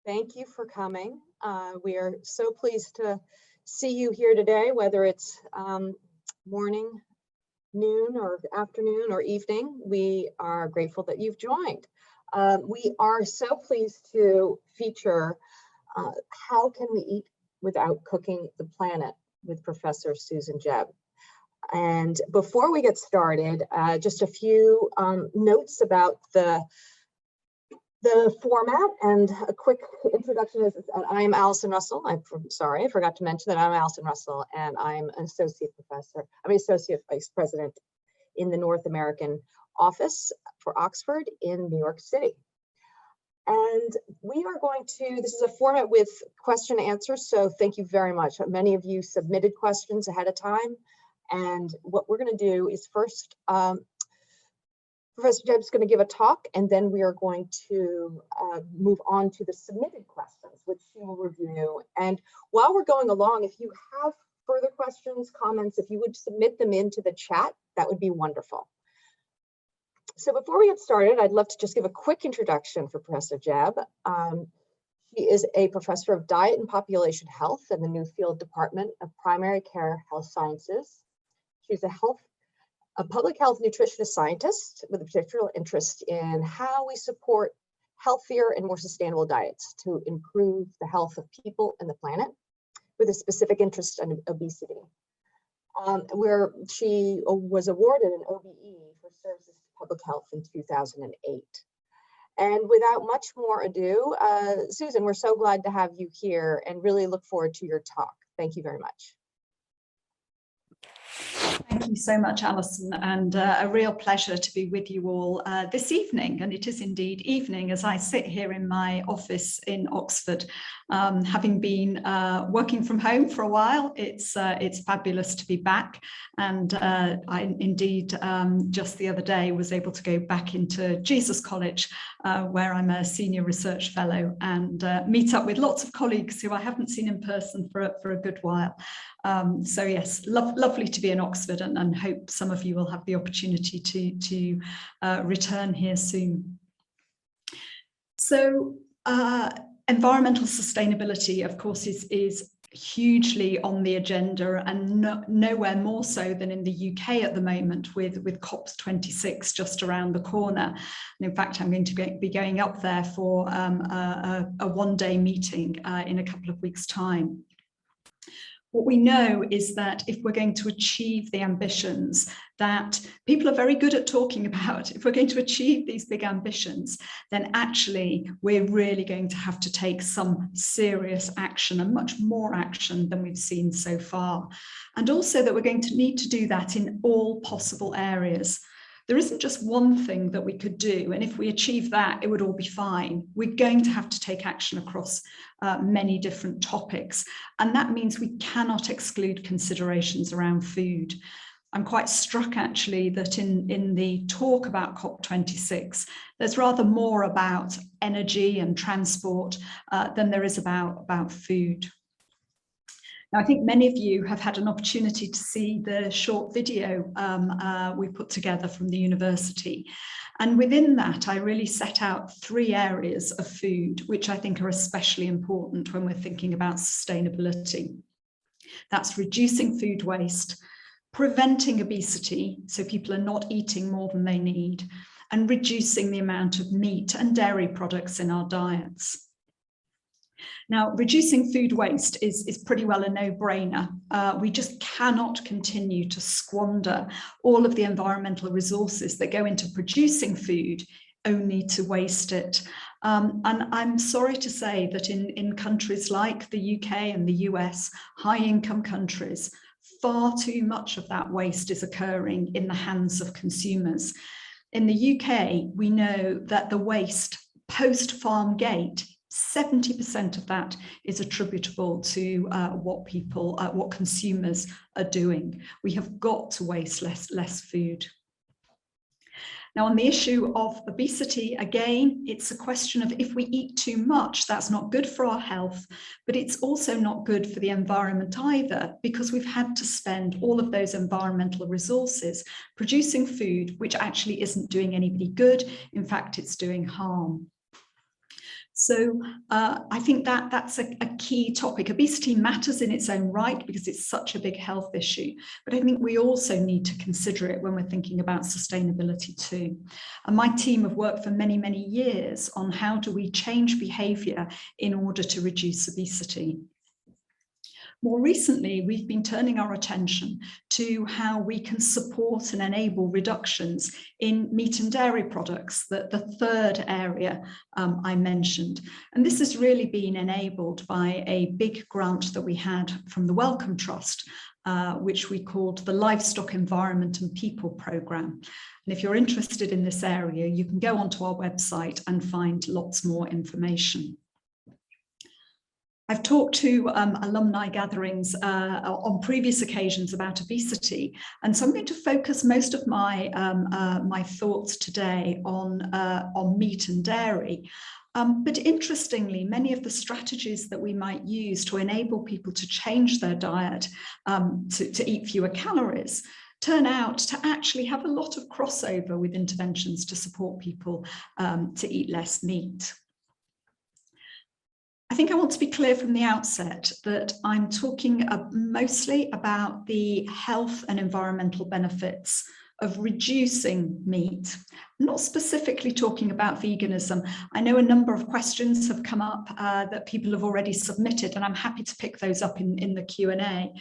Thank you for coming. We are so pleased to see you here today, whether it's morning, noon, or afternoon, or evening. We are grateful that you've joined. We are so pleased to feature How Can We Eat Without Cooking the Planet with Professor Susan Jebb. And before we get started, just a few notes about the format and a quick introduction is I'm Allison Russell. I'm sorry, I forgot to mention that I'm Allison Russell, and I'm an associate professor. I'm an associate vice president in the North American office for Oxford in New York City. And we are going to, this is a format with question and answers, so thank you very much. Many of you submitted questions ahead of time. And what we're going to do is first, Professor Jebb is going to give a talk, and then we are going to move on to the submitted questions, which she will review. And while we're going along, if you have further questions, comments, if you would submit them into the chat, that would be wonderful. So before we get started, I'd love to just give a quick introduction for Professor Jebb. She is a professor of diet and population health in the Nuffield Department of Primary Care Health Sciences. She's a public health nutritionist scientist with a particular interest in how we support healthier and more sustainable diets to improve the health of people and the planet, with a specific interest in obesity, where she was awarded an OBE for services to public health in 2008. And without much more ado, Susan, we're so glad to have you here and really look forward to your talk. Thank you very much. Thank you so much, Alison, and a real pleasure to be with you all this evening. And it is indeed evening as I sit here in my office in Oxford. Having been working from home for a while, it's fabulous to be back. And I indeed just the other day was able to go back into Jesus College, where I'm a senior research fellow, and meet up with lots of colleagues who I haven't seen in person for a good while. So yes, lovely to be in Oxford, and hope some of you will have the opportunity to return here soon. So environmental sustainability, of course, is hugely on the agenda, and nowhere more so than in the UK at the moment, with COP26 just around the corner. And in fact, I'm going to be going up there for a one-day meeting in a couple of weeks' time. What we know is that if we're going to achieve the ambitions that people are very good at talking about, if we're going to achieve these big ambitions, then actually we're really going to have to take some serious action, and much more action than we've seen so far. And also that we're going to need to do that in all possible areas. There isn't just one thing that we could do, and if we achieve that, it would all be fine. We're going to have to take action across many different topics, and that means we cannot exclude considerations around food. I'm quite struck actually that in the talk about COP26, there's rather more about energy and transport than there is about food. Now, I think many of you have had an opportunity to see the short video we put together from the university. And within that, I really set out 3 areas of food, which I think are especially important when we're thinking about sustainability. That's reducing food waste, preventing obesity, so people are not eating more than they need, and reducing the amount of meat and dairy products in our diets. Now, reducing food waste is pretty well a no-brainer. We just cannot continue to squander all of the environmental resources that go into producing food only to waste it. And I'm sorry to say that in countries like the UK and the US, high-income countries, far too much of that waste is occurring in the hands of consumers. In the UK, we know that the waste post-farm gate, 70% of that is attributable to what consumers are doing. We have got to waste less food. Now, on the issue of obesity, again, it's a question of if we eat too much, that's not good for our health, but it's also not good for the environment either, because we've had to spend all of those environmental resources producing food, which actually isn't doing anybody good. In fact, it's doing harm. So I think that's a key topic. Obesity matters in its own right because it's such a big health issue, but I think we also need to consider it when we're thinking about sustainability too. And my team have worked for many, many years on how do we change behaviour in order to reduce obesity. More recently, we've been turning our attention to how we can support and enable reductions in meat and dairy products, the third area I mentioned. And this has really been enabled by a big grant that we had from the Wellcome Trust, which we called the Livestock Environment and People Programme. And if you're interested in this area, you can go onto our website and find lots more information. I've talked to alumni gatherings on previous occasions about obesity, and so I'm going to focus most of my my thoughts today on meat and dairy. But interestingly, many of the strategies that we might use to enable people to change their diet to eat fewer calories turn out to actually have a lot of crossover with interventions to support people to eat less meat. I think I want to be clear from the outset that I'm talking mostly about the health and environmental benefits of reducing meat. I'm not specifically talking about veganism. I know a number of questions have come up that people have already submitted, and I'm happy to pick those up in the Q&A.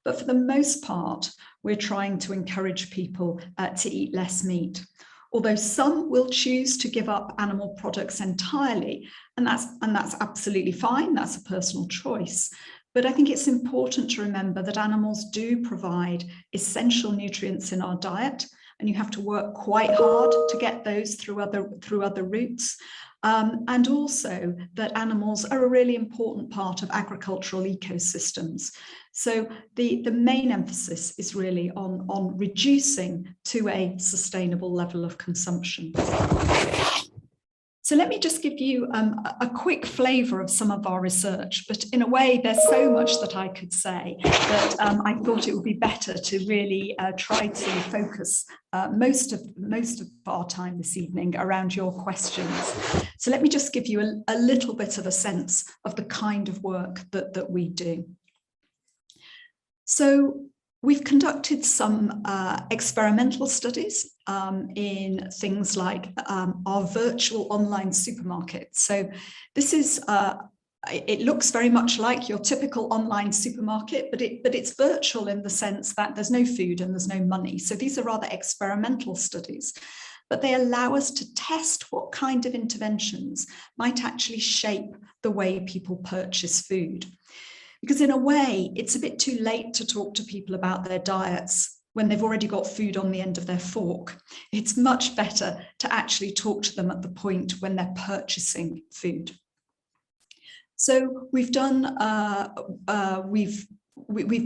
But for the most part, we're trying to encourage people to eat less meat. Although some will choose to give up animal products entirely, and that's absolutely fine, that's a personal choice. But I think it's important to remember that animals do provide essential nutrients in our diet, and you have to work quite hard to get those through other routes. And also that animals are a really important part of agricultural ecosystems. So the main emphasis is really on reducing to a sustainable level of consumption. So let me just give you a quick flavour of some of our research, but in a way there's so much that I could say that I thought it would be better to really try to focus most of our time this evening around your questions. So let me just give you a little bit of a sense of the kind of work that we do. So we've conducted some experimental studies in things like our virtual online supermarket. So this is, it looks very much like your typical online supermarket, but it's virtual in the sense that there's no food and there's no money. So these are rather experimental studies, but they allow us to test what kind of interventions might actually shape the way people purchase food. Because in a way, it's a bit too late to talk to people about their diets when they've already got food on the end of their fork. It's much better to actually talk to them at the point when they're purchasing food. So we've done, we've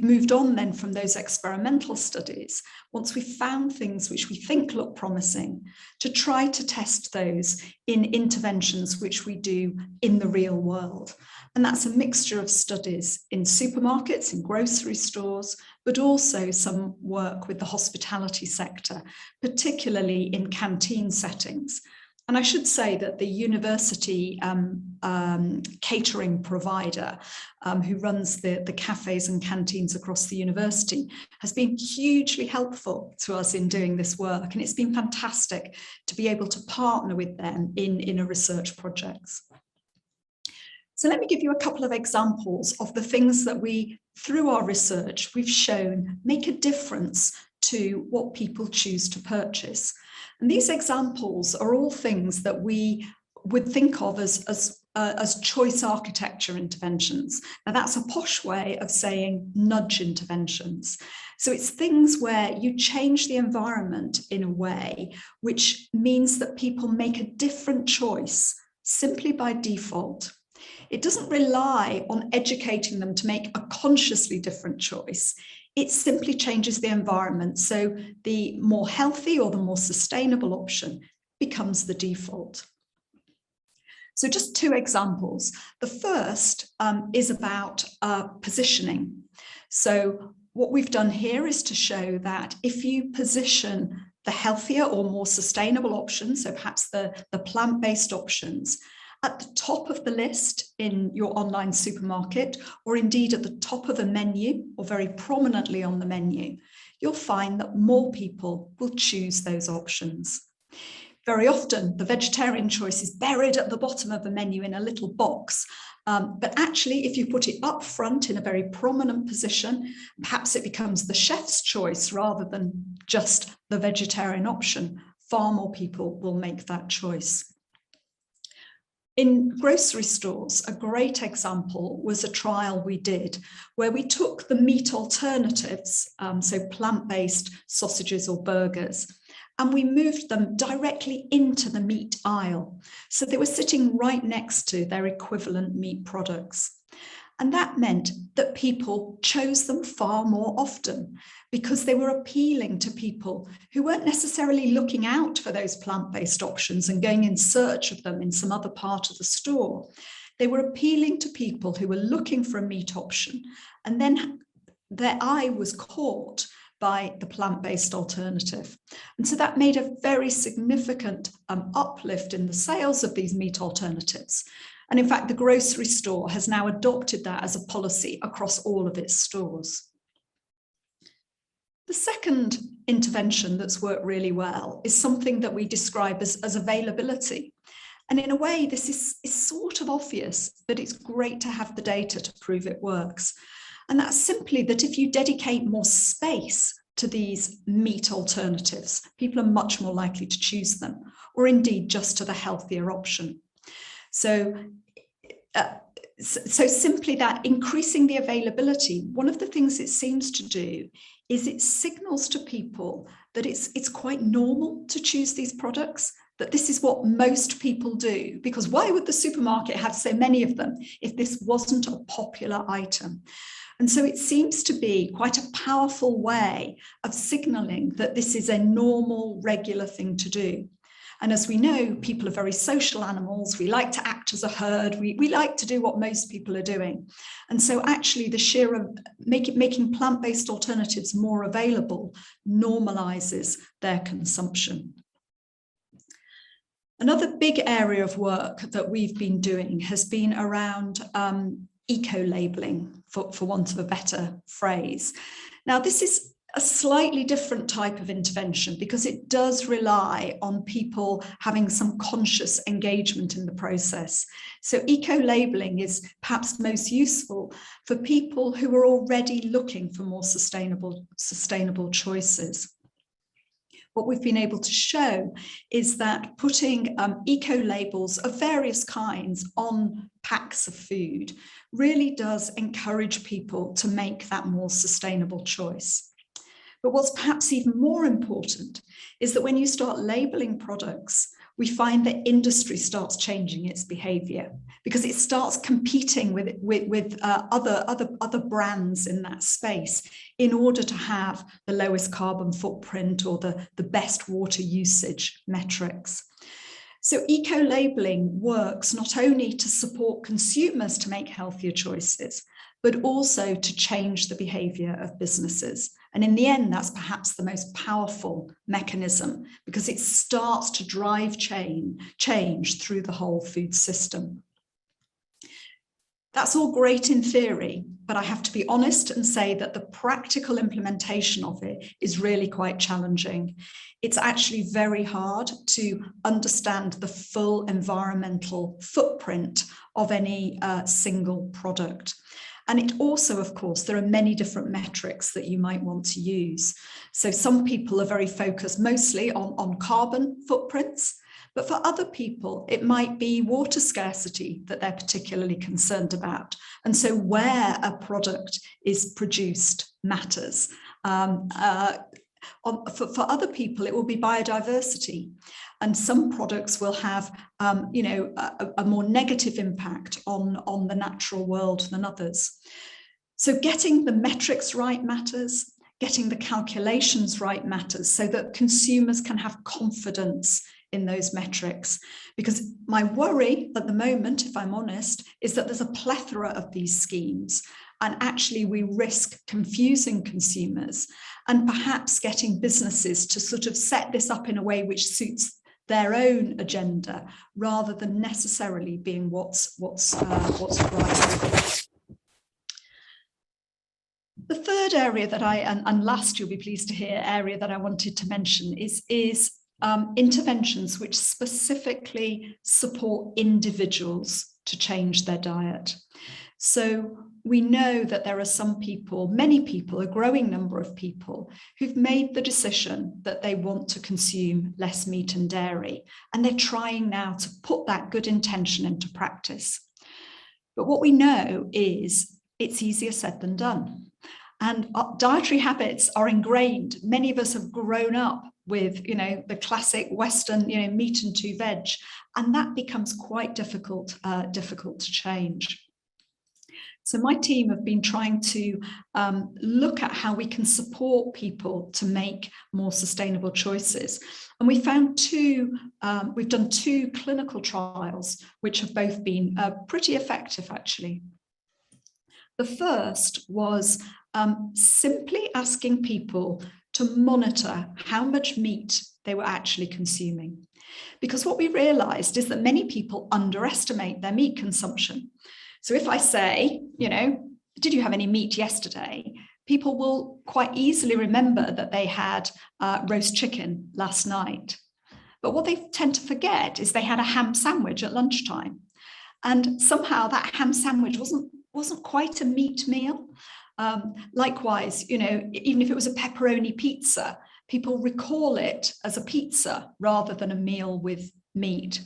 moved on then from those experimental studies, once we've found things which we think look promising, to try to test those in interventions which we do in the real world. And that's a mixture of studies in supermarkets, in grocery stores, but also some work with the hospitality sector, particularly in canteen settings. And I should say that the university catering provider who runs the cafes and canteens across the university has been hugely helpful to us in doing this work. And it's been fantastic to be able to partner with them in a research projects. So let me give you a couple of examples of the things that we, through our research, we've shown make a difference to what people choose to purchase. And these examples are all things that we would think of as choice architecture interventions. Now that's a posh way of saying nudge interventions. So it's things where you change the environment in a way which means that people make a different choice simply by default. It doesn't rely on educating them to make a consciously different choice. It simply changes the environment. So the more healthy or the more sustainable option becomes the default. So just two examples. The first is about positioning. So what we've done here is to show that if you position the healthier or more sustainable options, so perhaps the plant-based options, At the top of the list in your online supermarket, or indeed at the top of a menu, or very prominently on the menu, you'll find that more people will choose those options. Very often, the vegetarian choice is buried at the bottom of the menu in a little box. But actually, if you put it up front in a very prominent position, perhaps it becomes the chef's choice rather than just the vegetarian option. Far more people will make that choice. In grocery stores, a great example was a trial we did where we took the meat alternatives, so plant-based sausages or burgers, and we moved them directly into the meat aisle. So they were sitting right next to their equivalent meat products. And that meant that people chose them far more often because they were appealing to people who weren't necessarily looking out for those plant-based options and going in search of them in some other part of the store. They were appealing to people who were looking for a meat option, and then their eye was caught by the plant-based alternative. And so that made a very significant uplift in the sales of these meat alternatives. And in fact, the grocery store has now adopted that as a policy across all of its stores. The second intervention that's worked really well is something that we describe as availability. And in a way, this is sort of obvious, but it's great to have the data to prove it works. And that's simply that if you dedicate more space to these meat alternatives, people are much more likely to choose them, or indeed just to the healthier option. So simply that, increasing the availability, one of the things it seems to do is it signals to people that it's quite normal to choose these products, that this is what most people do, because why would the supermarket have so many of them if this wasn't a popular item? And so it seems to be quite a powerful way of signaling that this is a normal, regular thing to do. And as we know, people are very social animals. We like to act as a herd. We like to do what most people are doing. And so actually the sheer of making plant-based alternatives more available normalizes their consumption. Another big area of work that we've been doing has been around eco-labeling, for want of a better phrase. Now, this is a slightly different type of intervention because it does rely on people having some conscious engagement in the process. So eco-labeling is perhaps most useful for people who are already looking for more sustainable choices. What we've been able to show is that putting eco-labels of various kinds on packs of food really does encourage people to make that more sustainable choice. But what's perhaps even more important is that when you start labeling products, we find that industry starts changing its behavior because it starts competing with other brands in that space in order to have the lowest carbon footprint or the best water usage metrics. So eco-labeling works not only to support consumers to make healthier choices, but also to change the behavior of businesses. And in the end, that's perhaps the most powerful mechanism because it starts to drive change through the whole food system. That's all great in theory, but I have to be honest and say that the practical implementation of it is really quite challenging. It's actually very hard to understand the full environmental footprint of any single product. And it also, of course, there are many different metrics that you might want to use. So some people are very focused mostly on carbon footprints, but for other people, it might be water scarcity that they're particularly concerned about. And so where a product is produced matters. For other people, it will be biodiversity. And some products will have a more negative impact on the natural world than others. So getting the metrics right matters, getting the calculations right matters so that consumers can have confidence in those metrics. Because my worry at the moment, if I'm honest, is that there's a plethora of these schemes and actually we risk confusing consumers and perhaps getting businesses to sort of set this up in a way which suits their own agenda rather than necessarily being what's right. The third area that and last, you'll be pleased to hear, area that I wanted to mention is interventions which specifically support individuals to change their diet. So we know that there are some people, many people, a growing number of people who've made the decision that they want to consume less meat and dairy, and they're trying now to put that good intention into practice. But what we know is it's easier said than done. And dietary habits are ingrained. Many of us have grown up with, the classic Western, meat and 2 veg, and that becomes quite difficult to change. So my team have been trying to look at how we can support people to make more sustainable choices. And we found we've done 2 clinical trials, which have both been pretty effective, actually. The first was simply asking people to monitor how much meat they were actually consuming. Because what we realized is that many people underestimate their meat consumption. So if I say, did you have any meat yesterday? People will quite easily remember that they had roast chicken last night. But what they tend to forget is they had a ham sandwich at lunchtime. And somehow that ham sandwich wasn't quite a meat meal. Likewise, even if it was a pepperoni pizza, people recall it as a pizza rather than a meal with meat.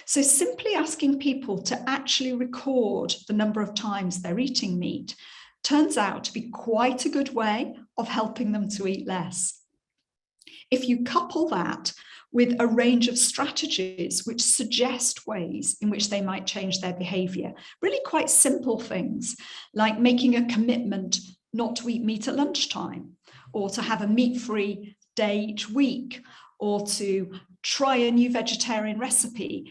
So simply asking people to actually record the number of times they're eating meat turns out to be quite a good way of helping them to eat less. If you couple that with a range of strategies which suggest ways in which they might change their behaviour, really quite simple things like making a commitment not to eat meat at lunchtime, or to have a meat-free day each week, or to try a new vegetarian recipe.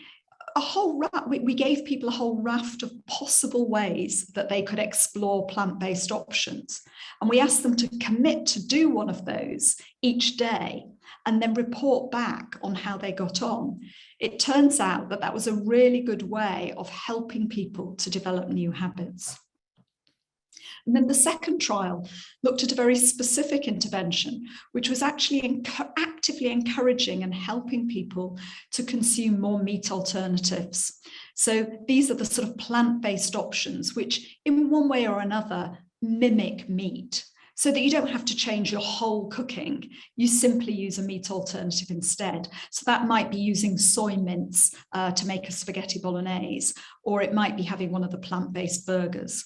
We gave people a whole raft of possible ways that they could explore plant-based options. And we asked them to commit to do one of those each day and then report back on how they got on. It turns out that that was a really good way of helping people to develop new habits. And then the second trial looked at a very specific intervention, which was actually actively encouraging and helping people to consume more meat alternatives. So these are the sort of plant-based options, which in one way or another mimic meat, so that you don't have to change your whole cooking. You simply use a meat alternative instead. So that might be using soy mince to make a spaghetti bolognese, or it might be having one of the plant-based burgers.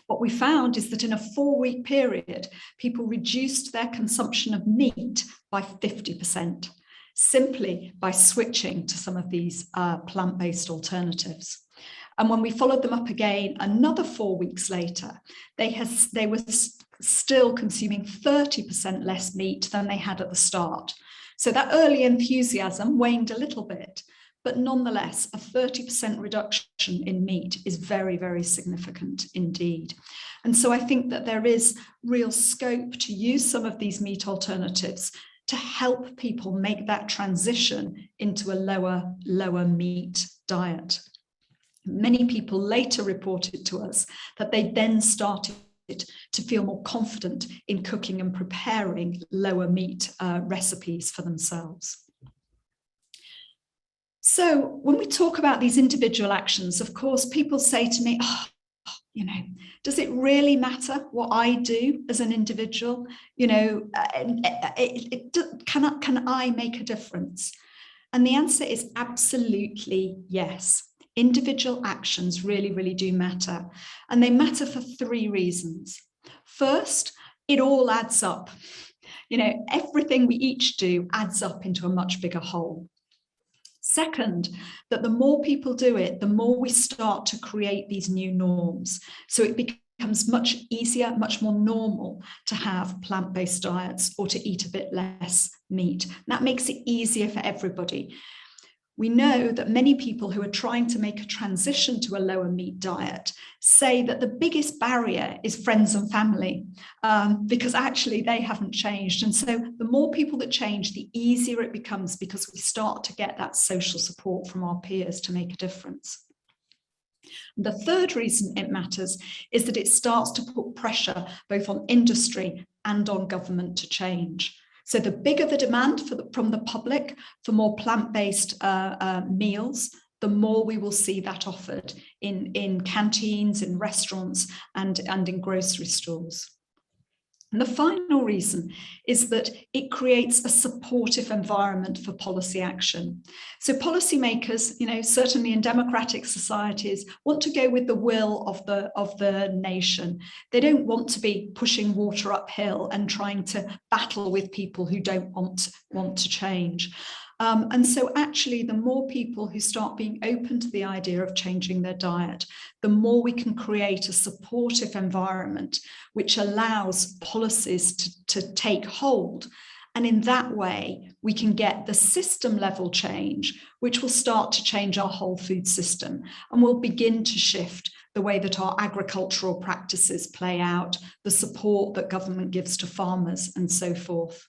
What we found is that in a 4-week period, people reduced their consumption of meat by 50%, simply by switching to some of these plant-based alternatives. And when we followed them up again, another 4 weeks later, they were still consuming 30% less meat than they had at the start. So that early enthusiasm waned a little bit, but nonetheless, a 30% reduction in meat is very, very significant indeed. And so I think that there is real scope to use some of these meat alternatives to help people make that transition into a lower meat diet. Many people later reported to us that they then started to feel more confident in cooking and preparing lower meat recipes for themselves. So when we talk about these individual actions, of course, people say to me, does it really matter what I do as an individual? Can I make a difference? And the answer is absolutely yes. Individual actions really, really do matter. And they matter for 3 reasons. First, it all adds up. Everything we each do adds up into a much bigger whole. Second, that the more people do it, the more we start to create these new norms. So it becomes much easier, much more normal to have plant-based diets or to eat a bit less meat. And that makes it easier for everybody. We know that many people who are trying to make a transition to a lower meat diet say that the biggest barrier is friends and family, because actually they haven't changed. And so the more people that change, the easier it becomes, because we start to get that social support from our peers to make a difference. The third reason it matters is that it starts to put pressure both on industry and on government to change. So the bigger the demand from the public for more plant-based meals, the more we will see that offered in canteens, in restaurants, and in grocery stores. And the final reason is that it creates a supportive environment for policy action. So policymakers, certainly in democratic societies, want to go with the will of the nation. They don't want to be pushing water uphill and trying to battle with people who don't want to change. And so actually, the more people who start being open to the idea of changing their diet, the more we can create a supportive environment which allows policies to take hold. And in that way, we can get the system level change, which will start to change our whole food system, and will begin to shift the way that our agricultural practices play out, the support that government gives to farmers, and so forth.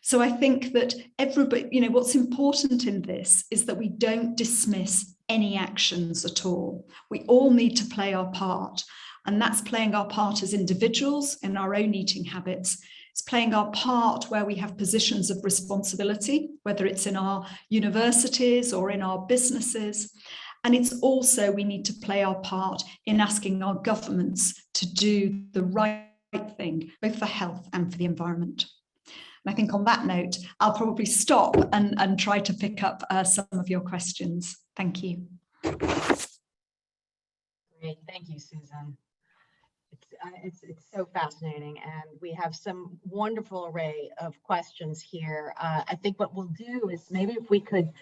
So I think that everybody, what's important in this is that we don't dismiss any actions at all. We all need to play our part, and that's playing our part as individuals in our own eating habits. It's playing our part where we have positions of responsibility, whether it's in our universities or in our businesses. And it's also, we need to play our part in asking our governments to do the right thing, both for health and for the environment. And I think on that note, I'll probably stop and try to pick up some of your questions. Thank you. Great, thank you, Susan. It's so fascinating, and we have some wonderful array of questions here. I think what we'll do is maybe if we could,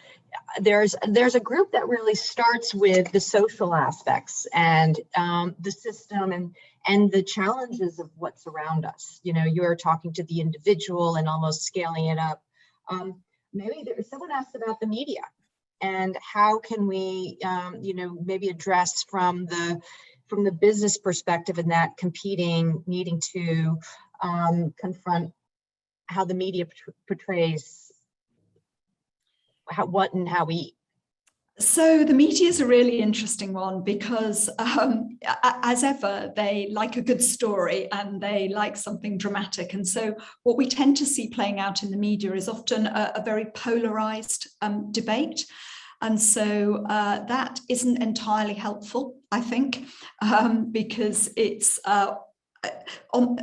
there's a group that really starts with the social aspects and the system and the challenges of what's around us. You're talking to the individual and almost scaling it up. Maybe someone asked about the media and how can we, maybe address from the business perspective and that competing, needing to confront how the media portrays what and how we eat. So the media is a really interesting one because as ever, they like a good story and they like something dramatic. And so what we tend to see playing out in the media is often a very polarized debate. And so that isn't entirely helpful, I think, because it's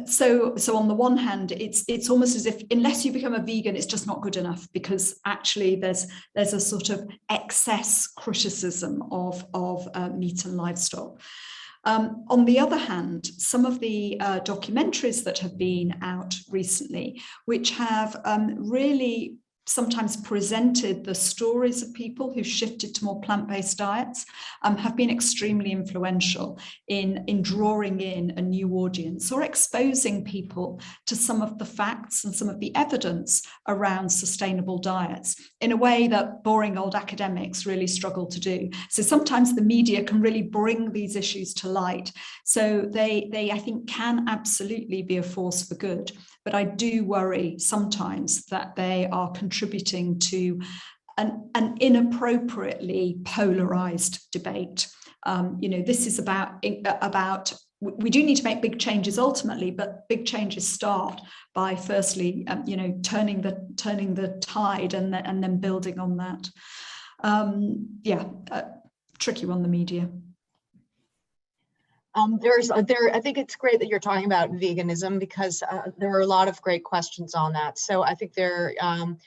so on the one hand, it's almost as if unless you become a vegan, it's just not good enough, because actually there's a sort of excess criticism of meat and livestock. On the other hand, some of the documentaries that have been out recently, which have really sometimes presented the stories of people who shifted to more plant-based diets, have been extremely influential in drawing in a new audience or exposing people to some of the facts and some of the evidence around sustainable diets in a way that boring old academics really struggle to do. So sometimes the media can really bring these issues to light. So they I think, can absolutely be a force for good. But I do worry sometimes that they are contributing to an inappropriately polarized debate. This is about we do need to make big changes ultimately, but big changes start by firstly, turning the tide and then building on that. Tricky one, the media. I think it's great that you're talking about veganism, because there are a lot of great questions on that. So I think you've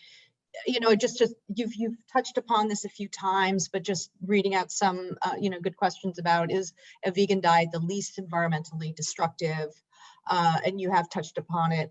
touched upon this a few times, but just reading out some, good questions about, is a vegan diet the least environmentally destructive? And you have touched upon it.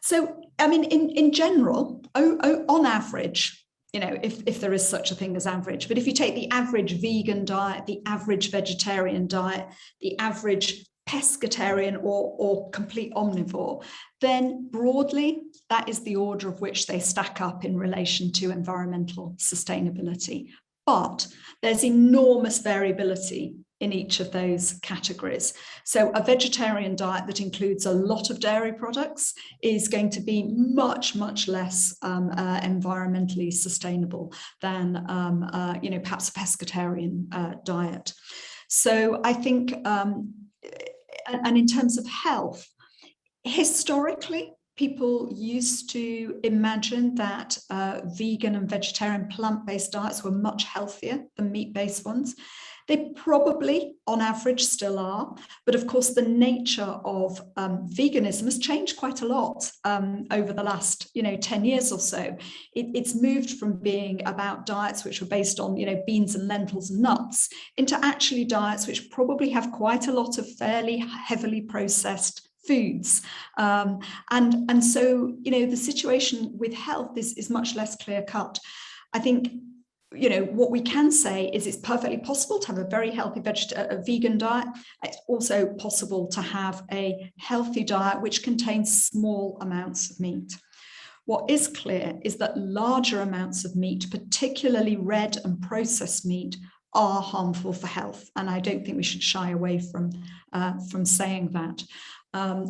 So, I mean, in general, on average, if there is such a thing as average, but if you take the average vegan diet, the average vegetarian diet, the average pescatarian or complete omnivore, then broadly, that is the order of which they stack up in relation to environmental sustainability. But there's enormous variability in each of those categories. So a vegetarian diet that includes a lot of dairy products is going to be much, much less environmentally sustainable than perhaps a pescatarian diet. So I think, and in terms of health, historically, people used to imagine that vegan and vegetarian plant-based diets were much healthier than meat-based ones. They probably, on average, still are. But of course, the nature of veganism has changed quite a lot over the last 10 years or so. It's moved from being about diets which were based on beans and lentils and nuts into actually diets which probably have quite a lot of fairly heavily processed foods. And so, the situation with health is much less clear-cut. I think what we can say is it's perfectly possible to have a very healthy vegan diet. It's also possible to have a healthy diet which contains small amounts of meat. What is clear is that larger amounts of meat, particularly red and processed meat, are harmful for health. And I don't think we should shy away from saying that.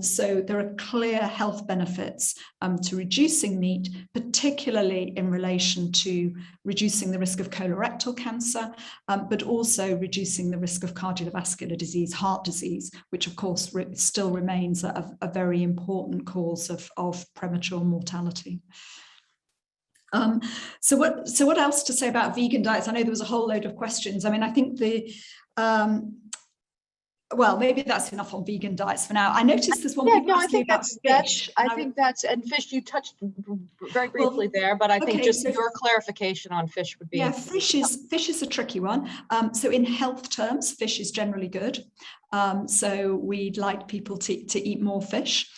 So there are clear health benefits to reducing meat, particularly in relation to reducing the risk of colorectal cancer, but also reducing the risk of cardiovascular disease, heart disease, which of course still remains a very important cause of premature mortality. So what else to say about vegan diets? I know there was a whole load of questions. I mean, I think well, maybe that's enough on vegan diets for now. I noticed there's one people asking about fish. I think that's, and fish you touched very briefly there, but I think just your clarification on fish would be. Yeah, fish is a tricky one. So in health terms, fish is generally good. So we'd like people to eat more fish.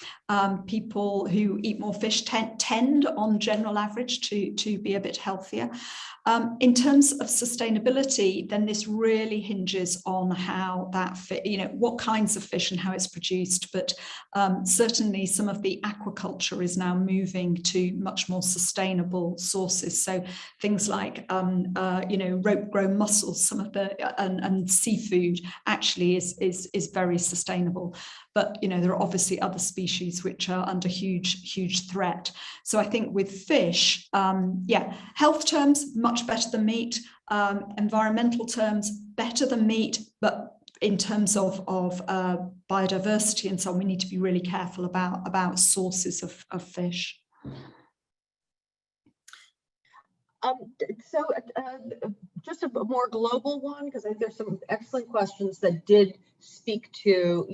People who eat more fish tend on general average to be a bit healthier. In terms of sustainability, then this really hinges on how that what kinds of fish and how it's produced. But certainly some of the aquaculture is now moving to much more sustainable sources. So things like rope grown mussels, some of the and seafood actually is very sustainable. But there are obviously other species which are under huge threat. So I think with fish, health terms much better than meat. Environmental terms better than meat, but in terms of biodiversity and so on, we need to be really careful about sources of fish. Just a more global one, because I think there's some excellent questions that did speak to,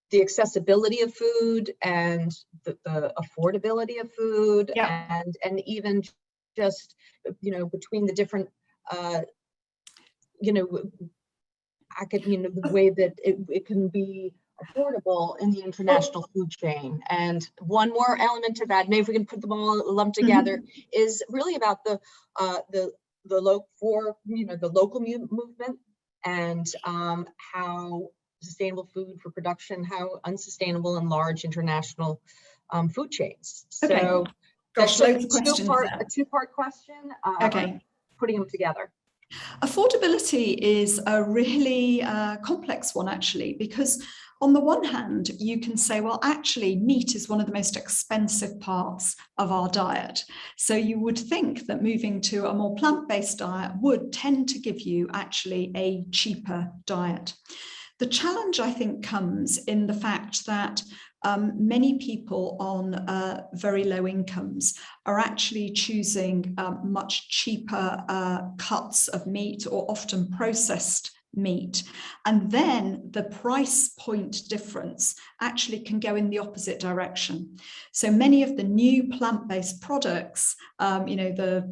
the accessibility of food and the affordability of food, and even just, between the different, the way that it can be affordable in the international food chain. And one more element to that, maybe if we can put them all lumped together, is really about the local movement and how sustainable food for production, how unsustainable and large international food chains. Okay. So Gosh, that's a two-part question. Okay. Putting them together. Affordability is a really complex one, actually, because on the one hand, you can say, well, actually, meat is one of the most expensive parts of our diet. So you would think that moving to a more plant-based diet would tend to give you actually a cheaper diet. The challenge, I think, comes in the fact that many people on very low incomes are actually choosing much cheaper cuts of meat, or often processed meat. And then the price point difference actually can go in the opposite direction. So many of the new plant-based products, the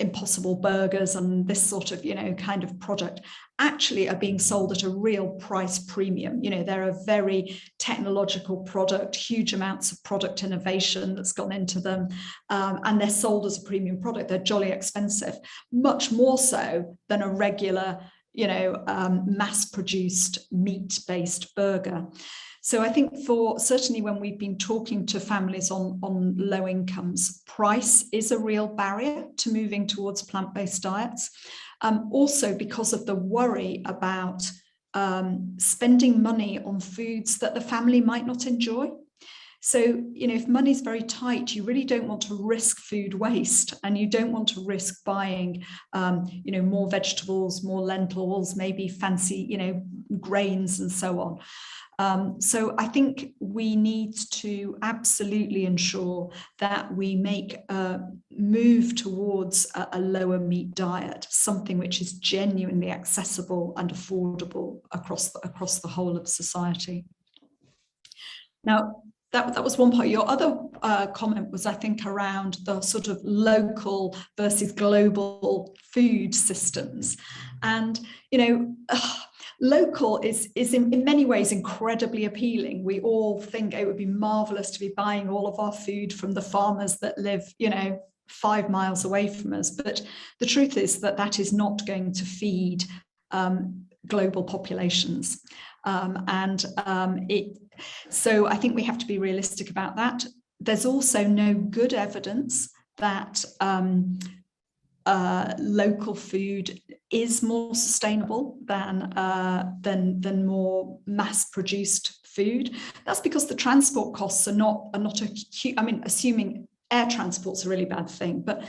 Impossible burgers and this sort of, kind of product, actually are being sold at a real price premium. They're a very technological product, huge amounts of product innovation that's gone into them, and they're sold as a premium product. They're jolly expensive, much more so than a regular mass-produced meat-based burger. So I think certainly when we've been talking to families on low incomes, price is a real barrier to moving towards plant-based diets. Also because of the worry about spending money on foods that the family might not enjoy. So, if money's very tight, you really don't want to risk food waste, and you don't want to risk buying, more vegetables, more lentils, maybe fancy, grains and so on. So I think we need to absolutely ensure that we make a move towards a lower meat diet, something which is genuinely accessible and affordable across the whole of society. Now, that was one part. Your other comment was, I think, around the sort of local versus global food systems. And, local is in many ways incredibly appealing. We all think it would be marvelous to be buying all of our food from the farmers that live, 5 miles away from us. But the truth is that is not going to feed global populations. So I think we have to be realistic about that. There's also no good evidence that local food is more sustainable than more mass-produced food. That's because the transport costs are not a huge. I mean, assuming air transport's a really bad thing, but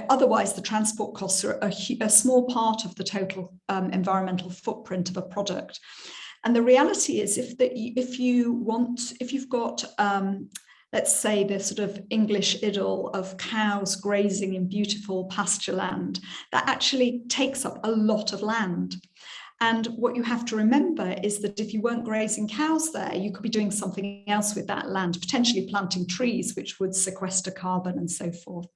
otherwise the transport costs are a small part of the total environmental footprint of a product. And the reality is, if you've got let's say the sort of English idyll of cows grazing in beautiful pasture land, that actually takes up a lot of land. And what you have to remember is that if you weren't grazing cows there, you could be doing something else with that land, potentially planting trees, which would sequester carbon and so forth.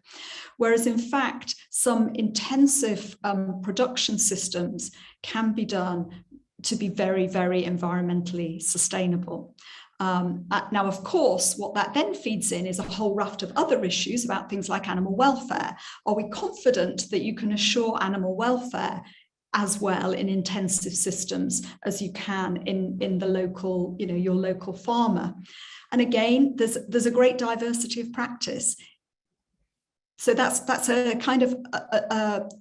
Whereas in fact, some intensive production systems can be done to be very, very environmentally sustainable. Now, of course, what that then feeds in is a whole raft of other issues about things like animal welfare. Are we confident that you can assure animal welfare as well in intensive systems as you can in the local, your local farmer? And again, there's a great diversity of practice. So that's a kind of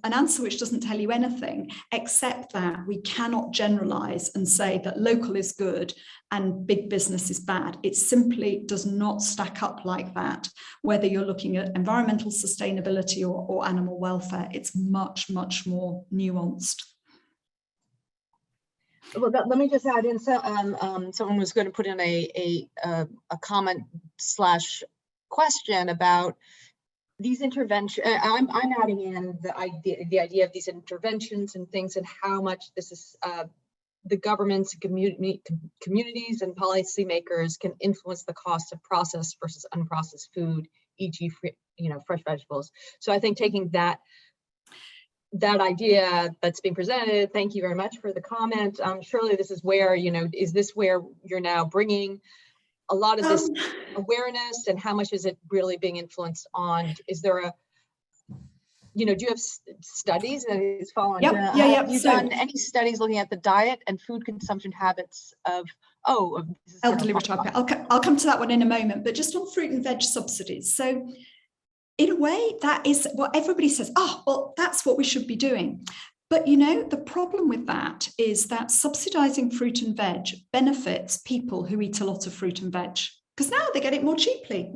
an answer which doesn't tell you anything, except that we cannot generalize and say that local is good and big business is bad. It simply does not stack up like that, whether you're looking at environmental sustainability or animal welfare. It's much, much more nuanced. Well, let me just add in. So, someone was going to put in a comment / question about these interventions. I'm adding in the idea of these interventions and things, and how much this is the governments, communities, and policymakers can influence the cost of processed versus unprocessed food, e.g., fresh vegetables. So I think taking that idea that's being presented, thank you very much for the comment. Surely this is where, is this where you're now bringing a lot of this awareness, and how much is it really being influenced on? Is there do you have studies that is following? Yep. Have you done any studies looking at the diet and food consumption habits of elderly retired people? I'll come to that one in a moment, but just on fruit and veg subsidies. So in a way, that is what everybody says, well, that's what we should be doing. But the problem with that is that subsidizing fruit and veg benefits people who eat a lot of fruit and veg, because now they get it more cheaply.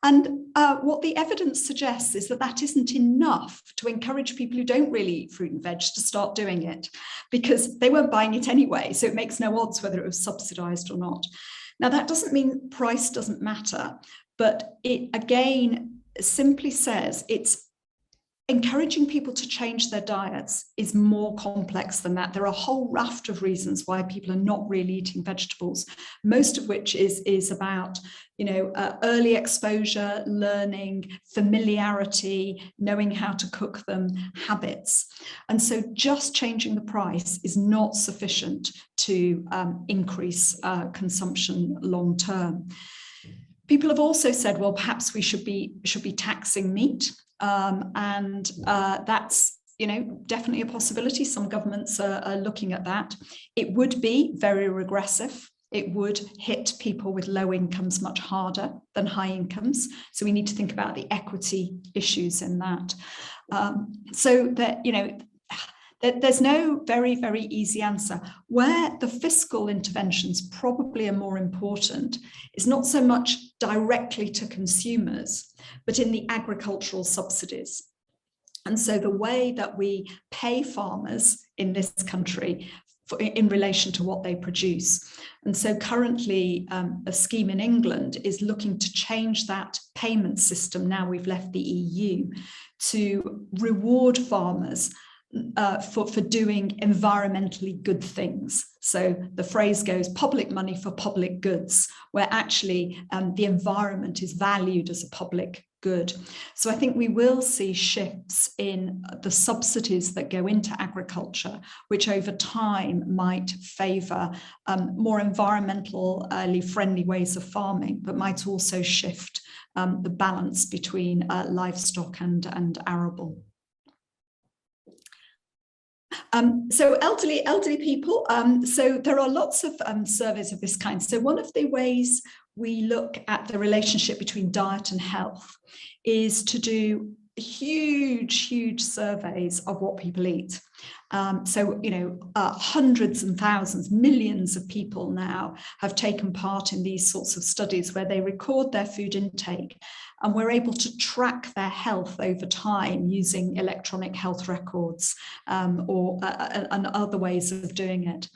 And what the evidence suggests is that isn't enough to encourage people who don't really eat fruit and veg to start doing it, because they weren't buying it anyway. So it makes no odds whether it was subsidized or not. Now, that doesn't mean price doesn't matter, but it again simply says it's encouraging people to change their diets is more complex than that. There are a whole raft of reasons why people are not really eating vegetables, most of which is about, early exposure, learning, familiarity, knowing how to cook them, habits. And so just changing the price is not sufficient to increase consumption long term. People have also said, well, perhaps we should be taxing meat. And that's definitely a possibility. Some governments are looking at that. It would be very regressive. It would hit people with low incomes much harder than high incomes. So we need to think about the equity issues in that. So that, there's no very, very easy answer. Where the fiscal interventions probably are more important is not so much directly to consumers, but in the agricultural subsidies. And so the way that we pay farmers in this country in relation to what they produce. And so currently a scheme in England is looking to change that payment system, now we've left the EU, to reward farmers for doing environmentally good things. So the phrase goes, public money for public goods, where actually the environment is valued as a public good. So I think we will see shifts in the subsidies that go into agriculture, which over time might favour more environmentally friendly ways of farming, but might also shift the balance between livestock and arable. So elderly people, so there are lots of surveys of this kind. So one of the ways we look at the relationship between diet and health is to do huge surveys of what people eat. So, hundreds and thousands, millions of people now have taken part in these sorts of studies where they record their food intake, and we're able to track their health over time using electronic health records and other ways of doing it.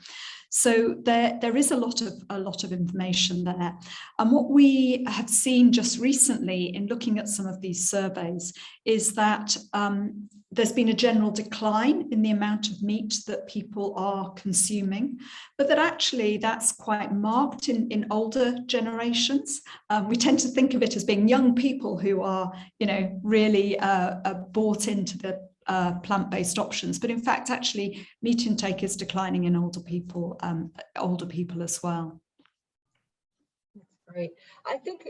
So there is a lot of information there. And what we have seen just recently in looking at some of these surveys is that there's been a general decline in the amount of meat that people are consuming, but that actually that's quite marked in older generations. We tend to think of it as being young people who are, really bought into the plant-based options, but in fact, actually, meat intake is declining in older people as well. That's great. I think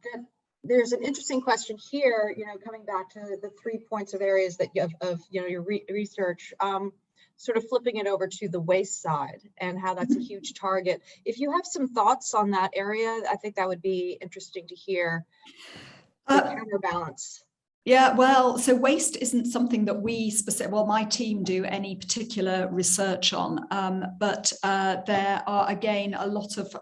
that there's an interesting question here. Coming back to the 3 points of areas that your research, sort of flipping it over to the waste side and how that's a huge target. If you have some thoughts on that area, I think that would be interesting to hear. The counterbalance. Yeah, well, so waste isn't something that my team do any particular research on, but there are again a lot of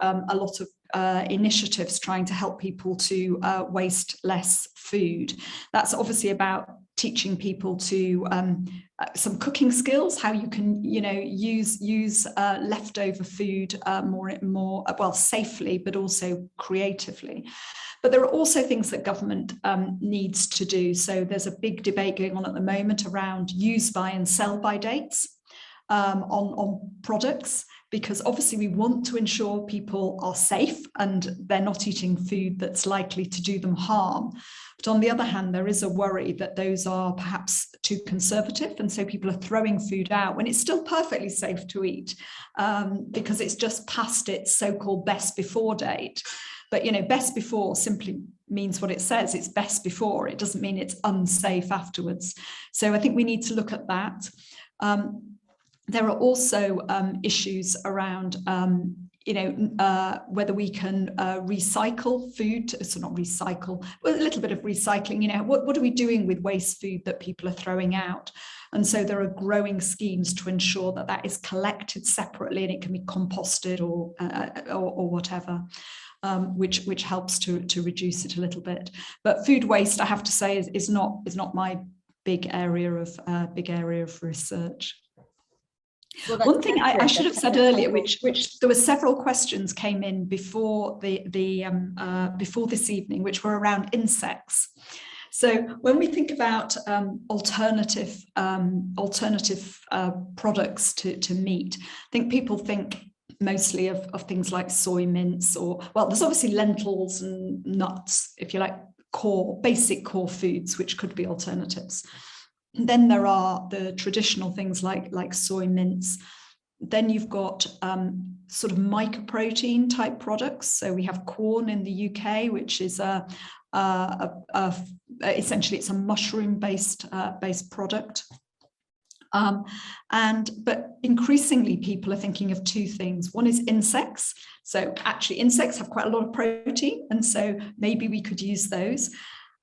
initiatives trying to help people to waste less food. That's obviously about teaching people to some cooking skills, how you can use leftover food more safely, but also creatively. But there are also things that government needs to do. So there's a big debate going on at the moment around use by and sell by dates on products, because obviously we want to ensure people are safe and they're not eating food that's likely to do them harm. But on the other hand, there is a worry that those are perhaps too conservative, and so people are throwing food out when it's still perfectly safe to eat because it's just past its so-called best before date. But best before simply means what it says. It's best before. It doesn't mean it's unsafe afterwards. So I think we need to look at that. There are also issues around whether we can recycle food. So not recycle, well, a little bit of recycling. What are we doing with waste food that people are throwing out? And so there are growing schemes to ensure that that is collected separately and it can be composted or whatever. Which helps to reduce it a little bit. But food waste, I have to say, is not my big area of research. Well, one thing I should have said earlier, which there were several questions came in before before this evening, which were around insects. So when we think about alternative products to meat, I think people think mostly of things like soy mince, there's obviously lentils and nuts, if you like, basic core foods, which could be alternatives. And then there are the traditional things like soy mince. Then you've got sort of mycoprotein type products. So we have corn in the UK, which is essentially it's a mushroom based product. But increasingly people are thinking of two things. One is insects. So actually insects have quite a lot of protein, and so maybe we could use those.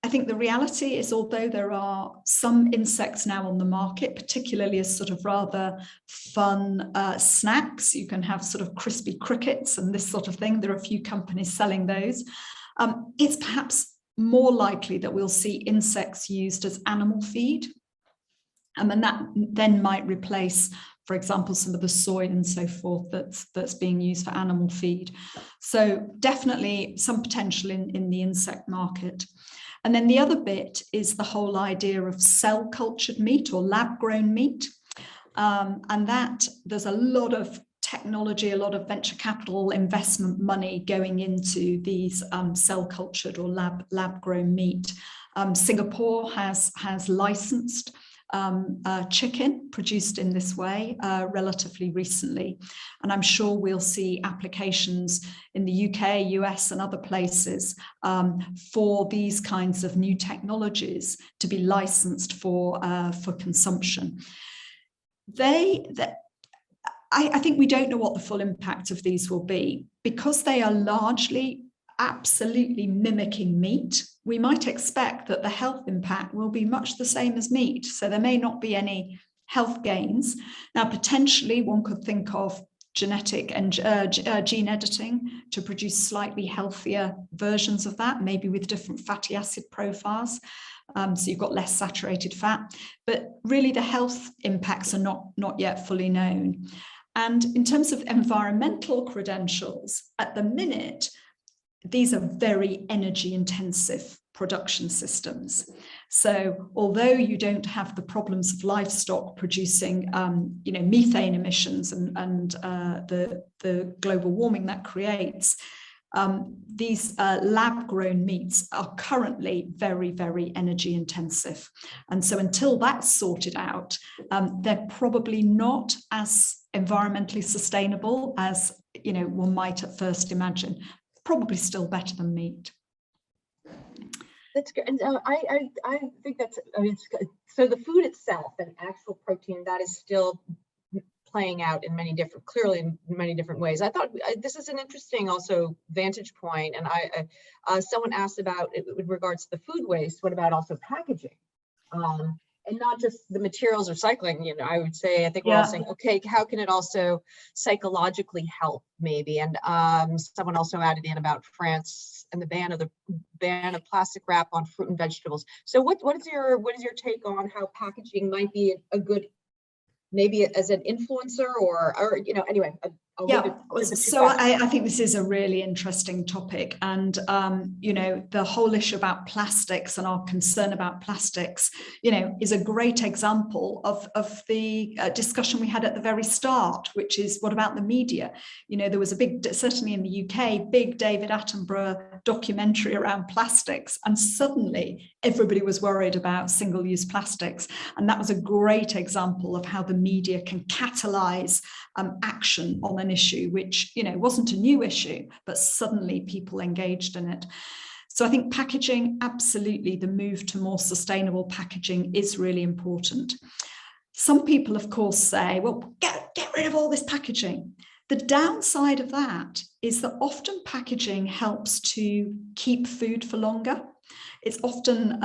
I think the reality is, although there are some insects now on the market, particularly as sort of rather fun snacks, you can have sort of crispy crickets and this sort of thing. There are a few companies selling those. It's perhaps more likely that we'll see insects used as animal feed. And then that then might replace, for example, some of the soy and so forth that's being used for animal feed. So definitely some potential in the insect market. And then the other bit is the whole idea of cell cultured meat or lab grown meat. And that there's a lot of technology, a lot of venture capital investment money going into these cell cultured or lab grown meat. Singapore has licensed chicken produced in this way relatively recently, and I'm sure we'll see applications in the UK, US and other places for these kinds of new technologies to be licensed for consumption. I think we don't know what the full impact of these will be, because they are largely absolutely mimicking meat. We might expect that the health impact will be much the same as meat, so there may not be any health gains. Now, potentially one could think of genetic and gene editing to produce slightly healthier versions of that, maybe with different fatty acid profiles. So you've got less saturated fat, but really the health impacts are not yet fully known. And in terms of environmental credentials, at the minute, these are very energy intensive production systems. So although you don't have the problems of livestock producing methane emissions and the global warming that creates, these lab grown meats are currently very, very energy intensive. And so until that's sorted out, they're probably not as environmentally sustainable as one might at first imagine. Probably still better than meat. That's good. And I think that's, so the food itself and actual protein, that is still playing out in clearly in many different ways. I thought this is an interesting also vantage point. And someone asked about it with regards to the food waste, what about also packaging? And not just the materials recycling, I would say, I think we're all saying, okay, how can it also psychologically help maybe? And someone also added in about France and the ban of plastic wrap on fruit and vegetables. So what is your take on how packaging might be a good, maybe as an influencer or anyway, so I think this is a really interesting topic, and the whole issue about plastics and our concern about plastics is a great example of the discussion we had at the very start, which is, what about the media? There was a big, certainly in the UK, big David Attenborough documentary around plastics, and suddenly everybody was worried about single-use plastics, and that was a great example of how the media can catalyze action on an issue which wasn't a new issue, but suddenly people engaged in it. So I think packaging, absolutely, the move to more sustainable packaging is really important. Some people, of course, say, well, get rid of all this packaging. The downside of that is that often packaging helps to keep food for longer. It's often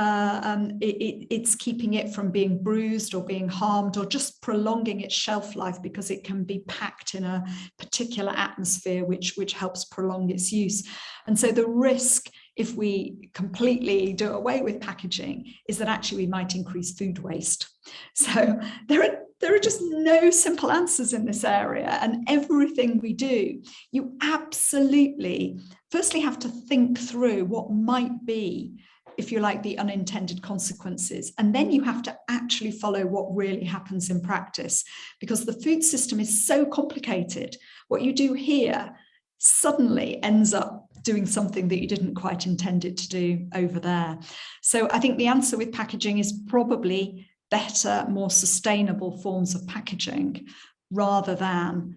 it's keeping it from being bruised or being harmed, or just prolonging its shelf life, because it can be packed in a particular atmosphere which helps prolong its use. And so the risk, if we completely do away with packaging, is that actually we might increase food waste. So there are just no simple answers in this area, and everything we do, you absolutely firstly have to think through what might be, if you like, the unintended consequences. And then you have to actually follow what really happens in practice, because the food system is so complicated. What you do here suddenly ends up doing something that you didn't quite intend it to do over there. So I think the answer with packaging is probably better, more sustainable forms of packaging, rather than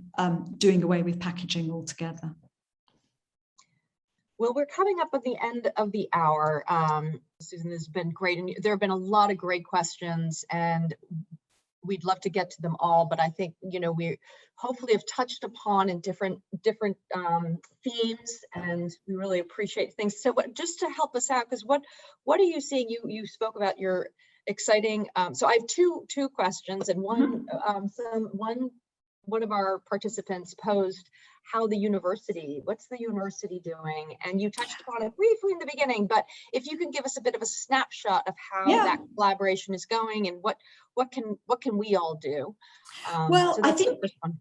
doing away with packaging altogether. Well, we're coming up at the end of the hour. Susan, this has been great, and there have been a lot of great questions, and we'd love to get to them all, but I think, you know, we hopefully have touched upon in different themes, and we really appreciate things. So just to help us out, because what are you seeing? You spoke about your exciting, so I have two questions, and one of our participants posed what's the university doing? And you touched upon it briefly in the beginning, but if you can give us a bit of a snapshot of how that collaboration is going, and what can we all do? Well, so I that's think the first one.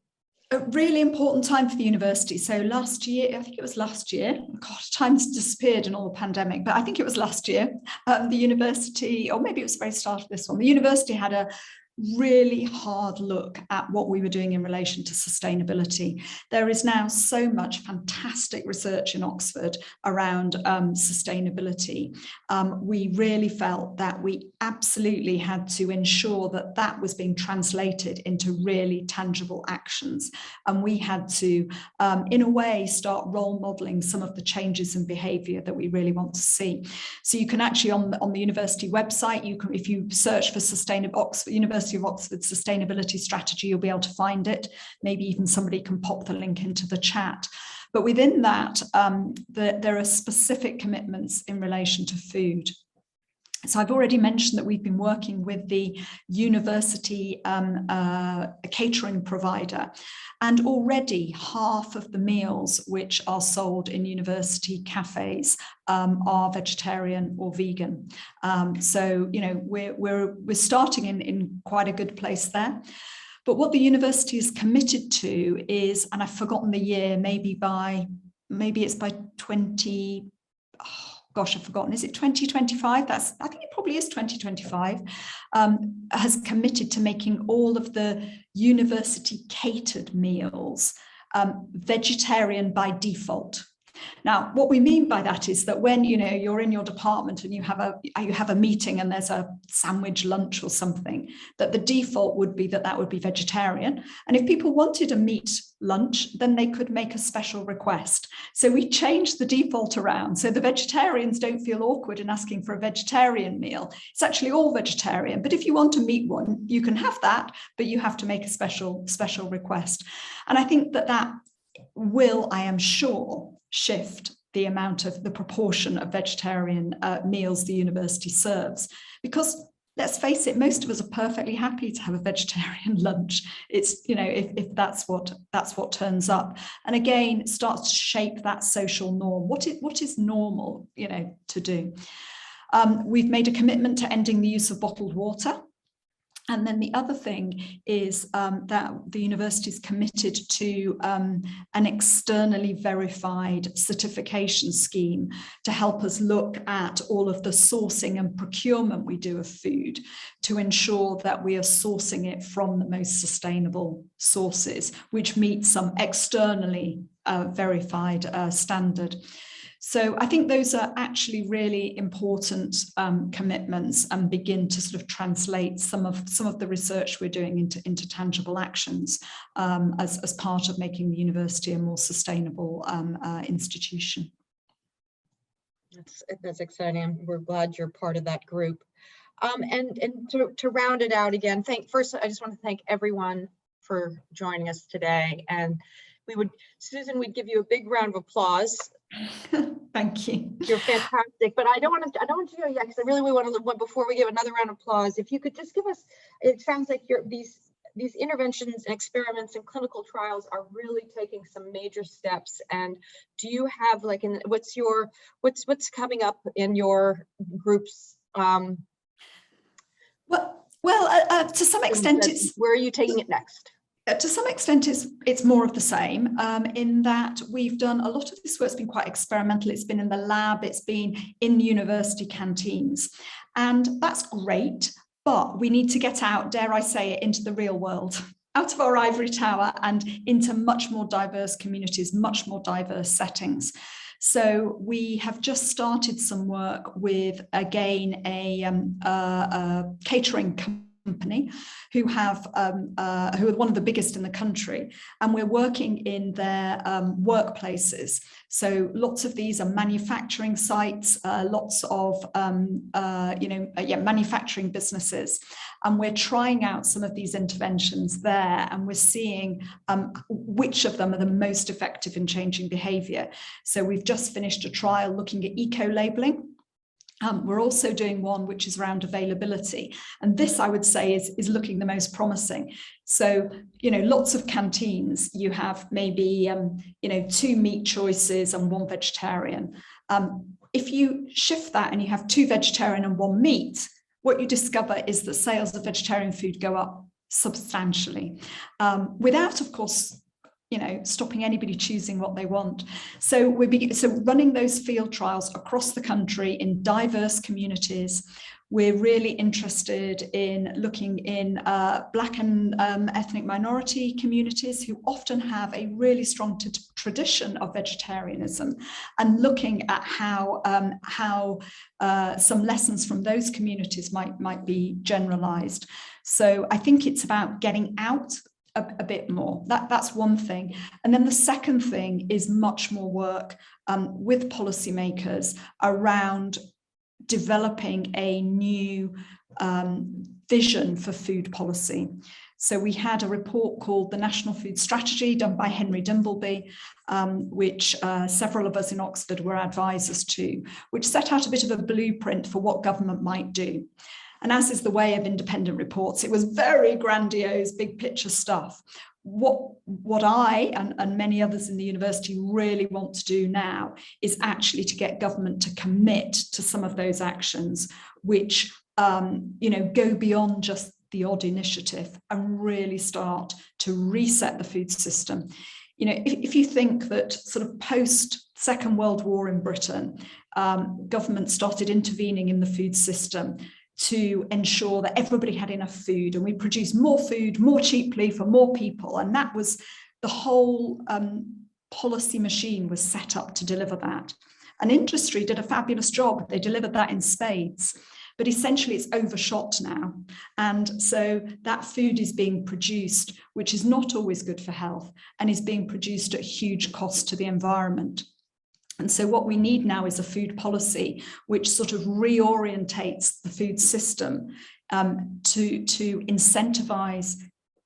a really important time for the university. So last year, I think it was last year, God, time's disappeared in all the pandemic, but I think it was last year, the university, or maybe it was the very start of this one, the university had a really hard look at what we were doing in relation to sustainability. There is now so much fantastic research in Oxford around sustainability. We really felt that we absolutely had to ensure that that was being translated into really tangible actions. And we had to, in a way, start role modeling some of the changes in behavior that we really want to see. So you can actually, on the university website, you can, if you search for University of Oxford sustainability strategy, you'll be able to find it. Maybe even somebody can pop the link into the chat. But within that, there are specific commitments in relation to food. So I've already mentioned that we've been working with the university catering provider, and already half of the meals which are sold in university cafes are vegetarian or vegan. So, you know, we're starting in quite a good place there. But what the university is committed to is, and I've forgotten the year, maybe it's by 20. Gosh, I've forgotten, is it 2025? I think it probably is 2025, has committed to making all of the university catered meals vegetarian by default. Now, what we mean by that is that when, you know, you're in your department and you have a meeting and there's a sandwich lunch or something, that the default would be that would be vegetarian. And if people wanted a meat lunch, then they could make a special request. So we changed the default around, so the vegetarians don't feel awkward in asking for a vegetarian meal. It's actually all vegetarian, but if you want a meat one, you can have that, but you have to make a special request. And I think that will, I am sure, shift the proportion of vegetarian meals the university serves, because let's face it, most of us are perfectly happy to have a vegetarian lunch. It's, you know, if that's what turns up, and again starts to shape that social norm. What is normal, you know, to do. We've made a commitment to ending the use of bottled water. And then the other thing is that the university is committed to an externally verified certification scheme to help us look at all of the sourcing and procurement we do of food, to ensure that we are sourcing it from the most sustainable sources, which meet some externally verified standard. So I think those are actually really important commitments, and begin to sort of translate some of the research we're doing into tangible actions as part of making the university a more sustainable institution. That's exciting. We're glad you're part of that group. And to round it out again, first I just want to thank everyone for joining us today. And Susan, we'd give you a big round of applause. Thank you. You're fantastic, but I don't want to do it yet, because I really want to, before we give another round of applause, if you could just give us, it sounds like these interventions and experiments and clinical trials are really taking some major steps. And do you have, like, what's coming up in your groups? Well, to some extent, where are you taking it next? To some extent, it's more of the same, in that we've done a lot of this work's been quite experimental. It's been in the lab, it's been in university canteens, and that's great, but we need to get out, dare I say it, into the real world, out of our ivory tower and into much more diverse communities, much more diverse settings. So we have just started some work with, again, a catering company who are one of the biggest in the country, and we're working in their workplaces. So lots of these are manufacturing sites, lots of manufacturing businesses, and we're trying out some of these interventions there, and we're seeing which of them are the most effective in changing behaviour. So we've just finished a trial looking at eco-labelling. We're also doing one which is around availability. And this, I would say, is looking the most promising. So, lots of canteens, you have maybe, 2 meat choices and 1 vegetarian. If you shift that and you have 2 vegetarian and 1 meat, what you discover is that sales of vegetarian food go up substantially, without, of course, stopping anybody choosing what they want. So running those field trials across the country in diverse communities. We're really interested in looking in Black and ethnic minority communities who often have a really strong tradition of vegetarianism, and looking at how some lessons from those communities might be generalized. So I think it's about getting out a bit more. That's one thing. And then the second thing is much more work with policymakers around developing a new vision for food policy. So we had a report called the National Food Strategy done by Henry Dimbleby, which several of us in Oxford were advisors to, which set out a bit of a blueprint for what government might do. And as is the way of independent reports, it was very grandiose, big picture stuff. What I and many others in the university really want to do now is actually to get government to commit to some of those actions, which go beyond just the odd initiative and really start to reset the food system. If you think that sort of post Second World War in Britain, government started intervening in the food system to ensure that everybody had enough food, and we produced more food more cheaply for more people. And that was the whole policy machine was set up to deliver that. And industry did a fabulous job. They delivered that in spades. But essentially it's overshot now. And so that food is being produced, which is not always good for health, and is being produced at huge cost to the environment. And so what we need now is a food policy which sort of reorientates the food system to incentivize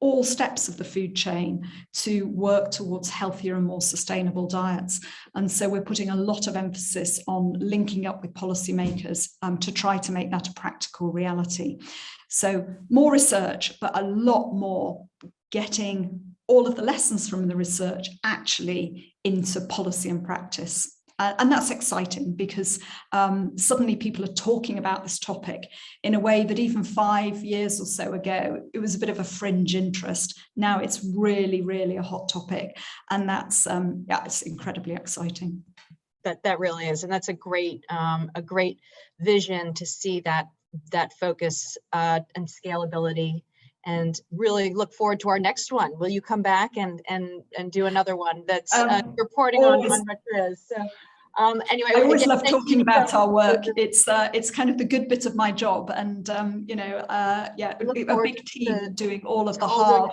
all steps of the food chain to work towards healthier and more sustainable diets. And so we're putting a lot of emphasis on linking up with policymakers to try to make that a practical reality. So more research, but a lot more getting all of the lessons from the research actually into policy and practice. And that's exciting because suddenly people are talking about this topic in a way that even 5 years or so ago, it was a bit of a fringe interest. Now it's really, really a hot topic. And that's, it's incredibly exciting. That really is. And that's a great vision to see that focus and scalability, and really look forward to our next one. Will you come back and do another one that's reporting on Madrid? So anyway, I always love talking about our work. It's kind of the good bit of my job, and a big team doing all of the hard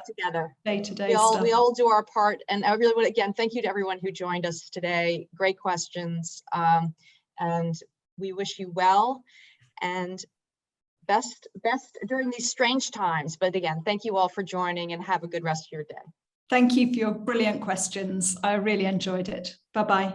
day-to-day stuff. We all do our part, and I really want to again thank you to everyone who joined us today. Great questions, and we wish you well and best during these strange times. But again, thank you all for joining, and have a good rest of your day. Thank you for your brilliant questions. I really enjoyed it. Bye-bye.